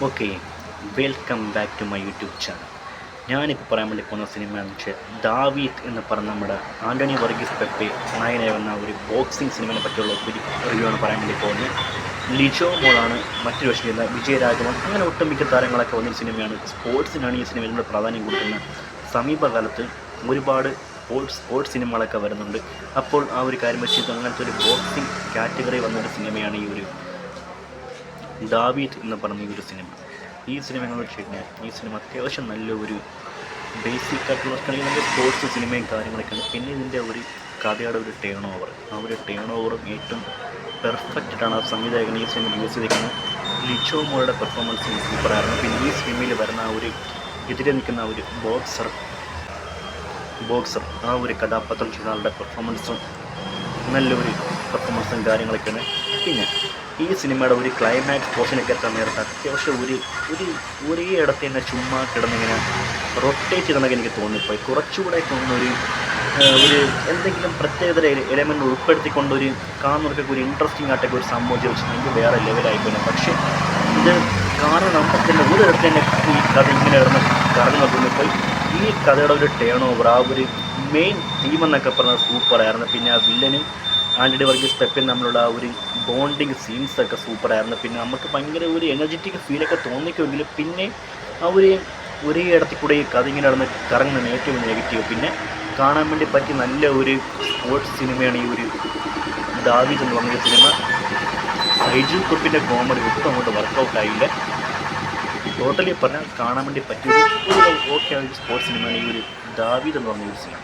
Okay, welcome back to my YouTube channel. ഞാനിപ്പോൾ പറയാൻ വേണ്ടി പോകുന്ന സിനിമയാണെന്ന് വെച്ചാൽ ദാവീദ് എന്ന് പറഞ്ഞ നമ്മുടെ ആൻ്റണി വർഗീസ് പെപ്പെ നായകനായി വന്ന ഒരു ബോക്സിംഗ് സിനിമയെ പറ്റിയുള്ള ഒരു റിവ്യൂ ആണ് പറയാൻ വേണ്ടി പോകുന്നത്. ലിജോ മോളാണ് മറ്റൊരു വശം ചെയ്യുന്നത്, വിജയരാഘവൻ, അങ്ങനെ ഒട്ടുമിക്ക താരങ്ങളൊക്കെ വന്നൊരു സിനിമയാണ്. സ്പോർട്സിനാണ് ഈ സിനിമയിൽ നമ്മൾ പ്രാധാന്യം കൊടുക്കുന്നത്. സമീപകാലത്ത് ഒരുപാട് സ്പോർട്സ് സിനിമകളൊക്കെ വരുന്നുണ്ട്. അപ്പോൾ ആ ഒരു കാര്യം വെച്ച് അങ്ങനത്തെ ഒരു ബോക്സിംഗ് കാറ്റഗറി വന്നൊരു സിനിമയാണ് ഈ ഒരു ദാവീദ് എന്ന് പറഞ്ഞ ഈ ഒരു സിനിമ. ഈ സിനിമ എന്ന് വെച്ച് കഴിഞ്ഞാൽ ഈ സിനിമ അത്യാവശ്യം നല്ല ഒരു ബേസിക് ആയിട്ടുള്ള നല്ല സ്പോർട്സ് സിനിമയും കാര്യങ്ങളൊക്കെയാണ്. പിന്നെ ഇതിൻ്റെ ഒരു കഥയുടെ ഒരു ടേൺ ഓവർ, ആ ഒരു ടേൺ ഓവറും ഏറ്റവും പെർഫെക്റ്റായിട്ടാണ് ആ സംവിധായകൻ ഈ സിനിമ യൂസ് ചെയ്തിരിക്കുന്നത്. ലിജോ മോളുടെ പെർഫോമൻസ് സൂപ്പറായിരുന്നു. പിന്നെ ഈ സിനിമയിൽ വരുന്ന ആ ഒരു എതിരെ നിൽക്കുന്ന ആ ഒരു ബോക്സർ ആ ഒരു കഥാപാത്രം ചെയ്യുന്ന ആളുടെ പെർഫോമൻസും നല്ലൊരു പെർഫോമൻസും കാര്യങ്ങളൊക്കെയാണ്. പിന്നെ ഈ സിനിമയുടെ ഒരു ക്ലൈമാക്സ് പോർഷനൊക്കെ എത്താൻ നേരത്തെ അത്യാവശ്യം ഒരേ ഇടത്ത് തന്നെ ചുമ്മാ കിടന്നിങ്ങനെ റൊട്ടേറ്റ് ചെയ്തെന്നൊക്കെ എനിക്ക് തോന്നിപ്പോയി. കുറച്ചുകൂടെ തോന്നുന്ന ഒരു എന്തെങ്കിലും പ്രത്യേകത എലമെൻ്റ് ഉൾപ്പെടുത്തിക്കൊണ്ടൊരു കാണുന്നവർക്കൊക്കെ ഒരു ഇൻട്രസ്റ്റിംഗ് ആയിട്ടൊക്കെ ഒരു സംഭവം ചോദിച്ചിട്ടുണ്ടെങ്കിൽ വേറെ ലെവലായിപ്പോയി. പക്ഷേ ഇത് കാണുന്ന നമുക്ക് തന്നെ ഒരിടത്ത് തന്നെ ഈ കഥ ഇങ്ങനെ കറങ്ങി തോന്നിപ്പോയി. ഈ കഥയുടെ ഒരു ടേൺ ഓവർ, ആ ഒരു മെയിൻ തീം എന്നൊക്കെ പറഞ്ഞാൽ സൂപ്പറായിരുന്നു. പിന്നെ ആ വില്ലനും ആൻ്റണി വർഗീസ് പെപ്പയും തമ്മിലുള്ള ആ ഒരു ബോണ്ടിങ് സീൻസൊക്കെ സൂപ്പറായിരുന്നു. പിന്നെ നമുക്ക് ഭയങ്കര ഒരു എനർജറ്റിക് ഫീലൊക്കെ തോന്നിക്കുമെങ്കിലും പിന്നെ ആ ഒരേ ഇടത്തിൽ കൂടെ ഈ കഥ ഇങ്ങനെ നടന്ന് കറങ്ങുന്ന ഏറ്റവും നെഗറ്റീവ്. പിന്നെ കാണാൻ വേണ്ടി പറ്റിയ നല്ല ഒരു സ്പോർട്സ് സിനിമയാണ് ഈ ഒരു ദാവീദ് എന്ന് പറഞ്ഞ സിനിമ. സൈജു കുറുപ്പിൻ്റെ കോമഡി ഒട്ടും അങ്ങോട്ട് വർക്കൗട്ടായില്ല. ടോട്ടലി പറഞ്ഞാൽ കാണാൻ വേണ്ടി പറ്റിയ ഒരു ഓക്കെ ഒരു സ്പോർട്സ് സിനിമയാണ് ഈ ഒരു ദാവീദ് എന്ന് പറഞ്ഞ ഒരു സിനിമ.